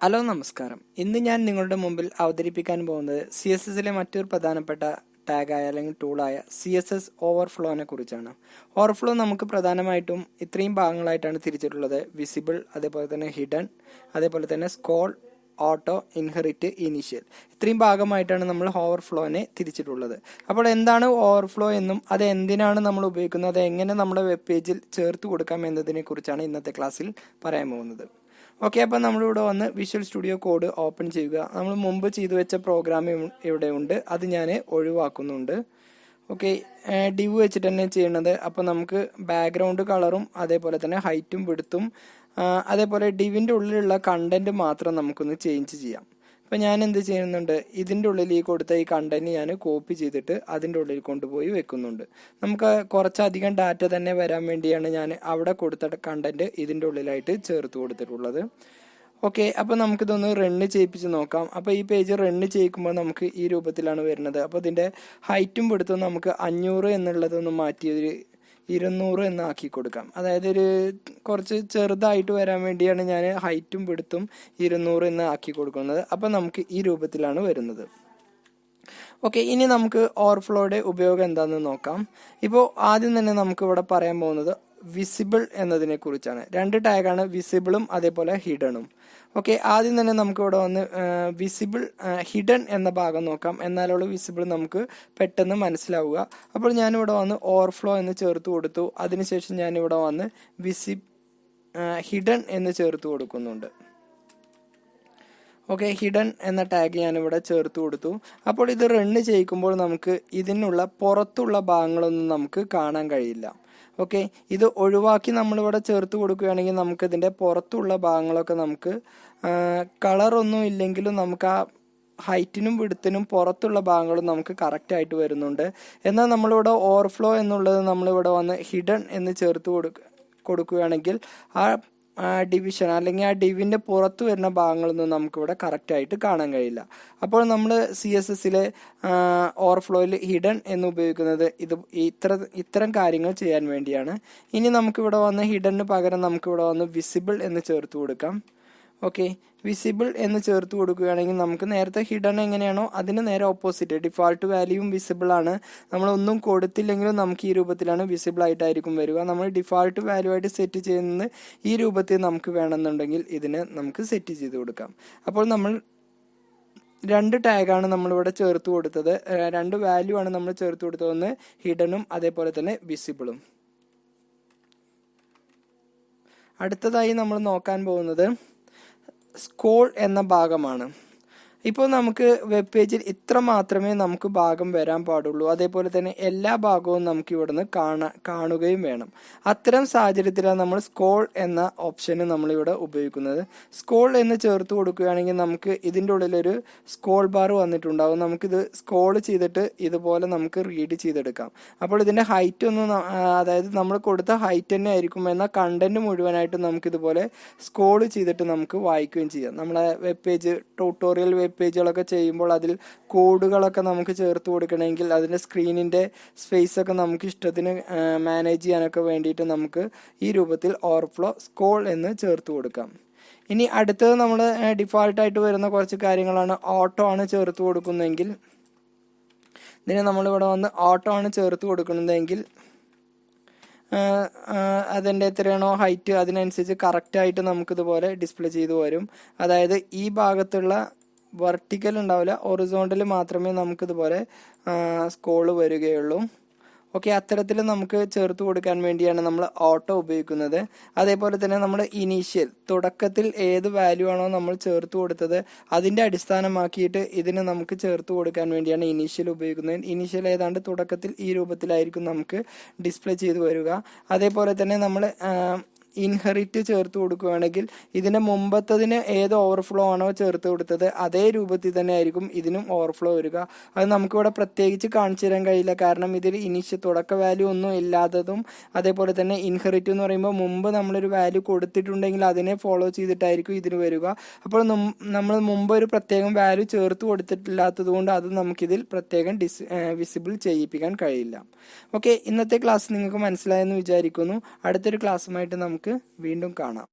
Hello നമസ്കാരം. ഇന്ന് ഞാൻ നിങ്ങളുടെ മുമ്പിൽ അവതരിപ്പിക്കാൻ പോകുന്നത് CSSലെ മറ്റൊരു പ്രധാനപ്പെട്ട ടാഗായ അല്ലെങ്കിൽ ടൂളായ CSS ഓവർഫ്ലോനെ കുറിച്ചാണ്. ഓവർഫ്ലോ നമുക്ക് പ്രധാനമായിട്ടും ഇത്രയും ഭാഗങ്ങളായിട്ടാണ് തിരിച്ചിട്ടുള്ളത്: വിസിബിൾ, അതേപോലെ തന്നെ ഹിഡൻ, അതേപോലെ തന്നെ സ്കോൾ, ഓട്ടോ, ഇൻഹെറിറ്റ്, ഇനീഷ്യൽ. ഇത്രയും ഭാഗമായിട്ടാണ് നമ്മൾ ഓവർഫ്ലോനെ തിരിച്ചിട്ടുള്ളത്. അപ്പോൾ എന്താണ് ഓവർഫ്ലോ എന്നും അത് എന്തിനാണ് നമ്മൾ ഉപയോഗിക്കുന്നത്, അത് എങ്ങനെ നമ്മുടെ വെബ് പേജിൽ ചേർത്ത് കൊടുക്കാം എന്നതിനെ കുറിച്ചാണ് ഇന്നത്തെ ക്ലാസ്സിൽ പറയാൻ പോകുന്നത്. ഓക്കെ, അപ്പം നമ്മളിവിടെ വന്ന് വിഷ്വൽ സ്റ്റുഡിയോ കോഡ് ഓപ്പൺ ചെയ്യുക. നമ്മൾ മുമ്പ് ചെയ്തു വെച്ച പ്രോഗ്രാം ഇവിടെ ഉണ്ട്, അത് ഞാൻ ഒഴിവാക്കുന്നുണ്ട്. ഓക്കെ, ഡിവ് വെച്ചിട്ട് തന്നെ ചെയ്യണത്. അപ്പോൾ നമുക്ക് ബാക്ക്ഗ്രൗണ്ട് കളറും അതേപോലെ തന്നെ ഹൈറ്റും വിഡ്ത്തും അതേപോലെ ഡിവിൻ്റെ ഉള്ളിലുള്ള കണ്ടന്റ് മാത്രം നമുക്കൊന്ന് ചേഞ്ച് ചെയ്യാം. അപ്പം ഞാൻ എന്ത് ചെയ്യുന്നുണ്ട്, ഇതിൻ്റെ ഉള്ളിൽ ഈ കൊടുത്ത ഈ കണ്ടന്റ് ഞാൻ കോപ്പി ചെയ്തിട്ട് അതിൻ്റെ ഉള്ളിൽ കൊണ്ടുപോയി വെക്കുന്നുണ്ട്. നമുക്ക് കുറച്ചധികം ഡാറ്റ തന്നെ വരാൻ വേണ്ടിയാണ് ഞാൻ അവിടെ കൊടുത്ത കണ്ടന്റ് ഇതിൻ്റെ ഉള്ളിലായിട്ട് ചേർത്ത് കൊടുത്തിട്ടുള്ളത്. ഓക്കെ, അപ്പോൾ നമുക്കിതൊന്ന് റണ്ണ് ചെയ്യിപ്പിച്ച് നോക്കാം. അപ്പോൾ ഈ പേജ് റണ്ണ് ചെയ്യിക്കുമ്പോൾ നമുക്ക് ഈ രൂപത്തിലാണ് വരുന്നത്. അപ്പോൾ ഇതിൻ്റെ ഹൈറ്റും വിഡ്ത്തും നമുക്ക് 500 എന്നുള്ളതൊന്ന് മാറ്റി ഒരു 200 എന്നാക്കി കൊടുക്കാം. അതായത് ഒരു കുറച്ച് ചെറുതായിട്ട് വരാൻ വേണ്ടിയാണ് ഞാൻ ഹൈറ്റും വിഡ്ത്തും 200 എന്ന് ആക്കി കൊടുക്കുന്നത്. അപ്പം നമുക്ക് ഈ രൂപത്തിലാണ് വരുന്നത്. ഓക്കെ, ഇനി നമുക്ക് ഓവർഫ്ലോയുടെ ഉപയോഗം എന്താണെന്ന് നോക്കാം. ഇപ്പോൾ ആദ്യം തന്നെ നമുക്ക് ഇവിടെ പറയാൻ പോകുന്നത് വിസിബിൾ എന്നതിനെ കുറിച്ചാണ്. രണ്ട് ടാഗാണ്, വിസിബിളും അതേപോലെ ഹിഡണും. ഓക്കെ, ആദ്യം തന്നെ നമുക്ക് ഇവിടെ വന്ന് വിസിബിൾ ഹിഡൻ എന്ന ഭാഗം നോക്കാം. എന്നാലുള്ള വിസിബിൾ നമുക്ക് പെട്ടെന്ന് മനസ്സിലാവുക. അപ്പോൾ ഞാനിവിടെ വന്ന് ഓവർഫ്ലോ എന്ന് ചേർത്ത് കൊടുത്തു. അതിനുശേഷം ഞാനിവിടെ വന്ന് ഹിഡൻ എന്ന് ചേർത്ത് കൊടുക്കുന്നുണ്ട്. ഓക്കെ, ഹിഡൻ എന്ന ടാഗ് ഞാനിവിടെ ചേർത്ത് കൊടുത്തു. അപ്പോൾ ഇത് റണ്ണ് ചെയ്യിക്കുമ്പോൾ നമുക്ക് ഇതിനുള്ള പുറത്തുള്ള ഭാഗങ്ങളൊന്നും നമുക്ക് കാണാൻ കഴിയില്ല. ഓക്കെ, ഇത് ഒഴിവാക്കി നമ്മളിവിടെ ചേർത്ത് കൊടുക്കുകയാണെങ്കിൽ നമുക്ക് ഇതിൻ്റെ പുറത്തുള്ള ഭാഗങ്ങളൊക്കെ നമുക്ക് കളറൊന്നും ഇല്ലെങ്കിലും നമുക്ക് ആ ഹൈറ്റിനും വിഡ്ത്തിനും പുറത്തുള്ള ഭാഗങ്ങളും നമുക്ക് കറക്റ്റായിട്ട് വരുന്നുണ്ട്. എന്നാൽ നമ്മളിവിടെ ഓവർഫ്ലോ എന്നുള്ളത് നമ്മളിവിടെ വന്ന് ഹിഡൻ എന്ന് ചേർത്ത് കൊടുക്കുകയാണെങ്കിൽ ആ ഡിവിഷൻ അല്ലെങ്കിൽ ആ ഡിവിൻ്റെ പുറത്ത് വരുന്ന ഭാഗങ്ങളൊന്നും നമുക്കിവിടെ കറക്റ്റായിട്ട് കാണാൻ കഴിയില്ല. അപ്പോൾ നമ്മൾ CSSലെ ഓവർഫ്ലോയിൽ ഹിഡൻ എന്ന് ഉപയോഗിക്കുന്നത് ഇത്തരം കാര്യങ്ങൾ ചെയ്യാൻ വേണ്ടിയാണ്. ഇനി നമുക്കിവിടെ വന്ന് ഹിഡന് പകരം നമുക്കിവിടെ വന്ന് വിസിബിൾ എന്ന് ചേർത്ത് കൊടുക്കാം. ഓക്കെ, വിസിബിൾ എന്ന് ചേർത്ത് കൊടുക്കുകയാണെങ്കിൽ നമുക്ക് നേരത്തെ ഹിഡൻ എങ്ങനെയാണോ അതിന് നേരെ ഓപ്പോസിറ്റ് ഡിഫാൾട്ട് വാല്യൂവും വിസിബിൾ ആണ്. നമ്മളൊന്നും കൊടുത്തില്ലെങ്കിലും നമുക്ക് ഈ രൂപത്തിലാണ് വിസിബിൾ ആയിട്ടായിരിക്കും വരിക. നമ്മൾ ഡിഫാൾട്ട് വാല്യൂ ആയിട്ട് സെറ്റ് ചെയ്യുന്നത് ഈ രൂപത്തിൽ നമുക്ക് വേണമെന്നുണ്ടെങ്കിൽ ഇതിനെ നമുക്ക് സെറ്റ് ചെയ്ത് കൊടുക്കാം. അപ്പോൾ നമ്മൾ രണ്ട് ടാഗാണ് നമ്മളിവിടെ ചേർത്ത് കൊടുത്തത്, രണ്ട് വാല്യൂ ആണ് നമ്മൾ ചേർത്ത് കൊടുത്തത്, ഒന്ന് ഹിഡനും അതേപോലെ തന്നെ വിസിബിളും. അടുത്തതായി നമ്മൾ നോക്കാൻ പോകുന്നത് സ്കോൾ എന്ന ഭാഗമാണ്. ഇപ്പോൾ നമുക്ക് വെബ് പേജിൽ ഇത്ര മാത്രമേ നമുക്ക് ഭാഗം വരാൻ പാടുള്ളൂ. അതേപോലെ തന്നെ എല്ലാ ഭാഗവും നമുക്ക് ഇവിടുന്ന് കാണുകയും വേണം. അത്തരം സാഹചര്യത്തിലാണ് നമ്മൾ സ്കോൾ എന്ന ഓപ്ഷന് നമ്മളിവിടെ ഉപയോഗിക്കുന്നത്. സ്കോൾ എന്ന് ചേർത്ത് കൊടുക്കുകയാണെങ്കിൽ നമുക്ക് ഇതിൻ്റെ ഉള്ളിലൊരു സ്കോൾ ബാർ വന്നിട്ടുണ്ടാകും. നമുക്കിത് സ്കോൾ ചെയ്തിട്ട് ഇതുപോലെ നമുക്ക് റീഡ് ചെയ്തെടുക്കാം. അപ്പോൾ ഇതിൻ്റെ ഹൈറ്റ് ഒന്നും അതായത് നമ്മൾ കൊടുത്ത ഹൈറ്റ് തന്നെ ആയിരിക്കും, എന്നാൽ കണ്ടന്റ് മുഴുവനായിട്ട് നമുക്കിതുപോലെ സ്കോൾ ചെയ്തിട്ട് നമുക്ക് വായിക്കുകയും ചെയ്യാം. നമ്മളെ വെബ് പേജ് ട്യൂട്ടോറിയൽ വെബ് പേജുകളൊക്കെ ചെയ്യുമ്പോൾ അതിൽ കോഡുകളൊക്കെ നമുക്ക് ചേർത്ത് കൊടുക്കണമെങ്കിൽ അതിൻ്റെ സ്ക്രീനിൻ്റെ സ്പേസ് ഒക്കെ നമുക്ക് ഇഷ്ടത്തിന് മാനേജ് ചെയ്യാനൊക്കെ വേണ്ടിയിട്ട് നമുക്ക് ഈ രൂപത്തിൽ ഓവർഫ്ലോ സ്കോൾ എന്ന് ചേർത്ത് കൊടുക്കാം. ഇനി അടുത്തത് നമ്മൾ ഡിഫാൾട്ടായിട്ട് വരുന്ന കുറച്ച് കാര്യങ്ങളാണ്. ഓട്ടോ ആണ് ചേർത്ത് കൊടുക്കുന്നതെങ്കിൽ ഇതിന് നമ്മളിവിടെ വന്ന് ഓട്ടോ ആണ് ചേർത്ത് കൊടുക്കുന്നതെങ്കിൽ അതിൻ്റെ എത്രയാണോ ഹൈറ്റ് അതിനനുസരിച്ച് കറക്റ്റായിട്ട് നമുക്കിതുപോലെ ഡിസ്പ്ലേ ചെയ്തു വരും. അതായത് ഈ ഭാഗത്തുള്ള വെർട്ടിക്കൽ ഉണ്ടാവില്ല, ഹൊറിസോണ്ടൽ മാത്രമേ നമുക്കിതുപോലെ സ്കോൾ വരികയുള്ളൂ. ഓക്കെ, അത്തരത്തിൽ നമുക്ക് ചേർത്ത് കൊടുക്കാൻ വേണ്ടിയാണ് നമ്മൾ ഓട്ടോ ഉപയോഗിക്കുന്നത്. അതേപോലെ തന്നെ നമ്മൾ ഇനീഷ്യൽ തുടക്കത്തിൽ ഏത് വാല്യൂ ആണോ നമ്മൾ ചേർത്ത് കൊടുത്തത് അതിൻ്റെ അടിസ്ഥാനമാക്കിയിട്ട് ഇതിന് നമുക്ക് ചേർത്ത് കൊടുക്കാൻ വേണ്ടിയാണ് ഇനീഷ്യൽ ഉപയോഗിക്കുന്നത്. ഇനീഷ്യൽ ഏതാണ്ട് തുടക്കത്തിൽ ഈ രൂപത്തിലായിരിക്കും നമുക്ക് ഡിസ്പ്ലേ ചെയ്ത് വരിക. അതേപോലെ തന്നെ നമ്മൾ ഇൻഹെറിറ്റ് ചേർത്ത് കൊടുക്കുകയാണെങ്കിൽ ഇതിന് മുമ്പത്തതിന് ഏത് ഓവർഫ്ലോ ആണോ ചേർത്ത് കൊടുത്തത് അതേ രൂപത്തിൽ തന്നെ ആയിരിക്കും ഇതിനും ഓവർഫ്ലോ വരിക. അത് നമുക്കിവിടെ പ്രത്യേകിച്ച് കാണിച്ചു തരാൻ കഴിയില്ല, കാരണം ഇതിൽ ഇനീഷ്യൽ തുടക്ക വാല്യൂ ഒന്നും ഇല്ലാത്തതും അതേപോലെ തന്നെ ഇൻഹെറിറ്റ് എന്ന് പറയുമ്പോൾ മുമ്പ് നമ്മളൊരു വാല്യൂ കൊടുത്തിട്ടുണ്ടെങ്കിൽ അതിനെ ഫോളോ ചെയ്തിട്ടായിരിക്കും ഇതിന് വരിക. അപ്പോൾ നമ്മൾ മുമ്പ് ഒരു പ്രത്യേകം വാല്യൂ ചേർത്ത് കൊടുത്തിട്ടില്ലാത്തത് കൊണ്ട് അത് നമുക്കിതിൽ പ്രത്യേകം വിസിബിൾ ചെയ്യിപ്പിക്കാൻ കഴിയില്ല. ഓക്കെ, ഇന്നത്തെ ക്ലാസ് നിങ്ങൾക്ക് മനസ്സിലായെന്ന് വിചാരിക്കുന്നു. അടുത്തൊരു ക്ലാസ്സുമായിട്ട് നമുക്ക് വീണ്ടും കാണാം.